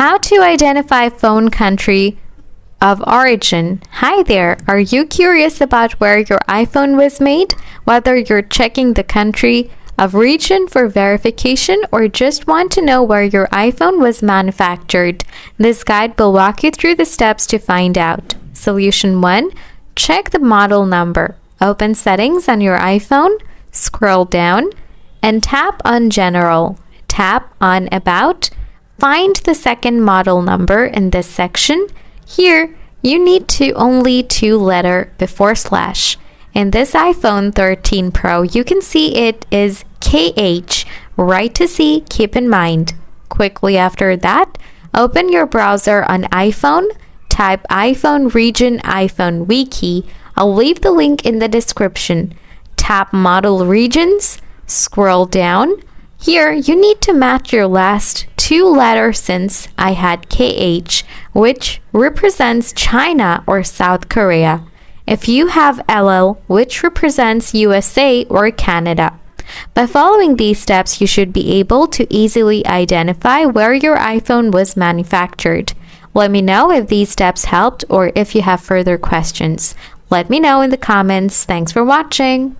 How to identify phone country of origin. Hi there, are you curious about where your iPhone was made? Whether you're checking the country of region for verification or just want to know where your iPhone was manufactured, this guide will walk you through the steps to find out. Solution 1. Check the model number. Open Settings on your iPhone, scroll down, and tap on General. Tap on About. Find the second model number in this section. Here, you need to only two-letter before slash. In this iPhone 13 Pro, you can see it is KH. Right to see, keep in mind. Quickly after that, open your browser on iPhone, type iPhone region iPhone wiki. I'll leave the link in the description. Tap model regions, scroll down. Here, you need to match your last two letters since I had KH, which represents China or South Korea. If you have LL, which represents USA or Canada. By following these steps, you should be able to easily identify where your iPhone was manufactured. Let me know if these steps helped or if you have further questions. Let me know in the comments. Thanks for watching.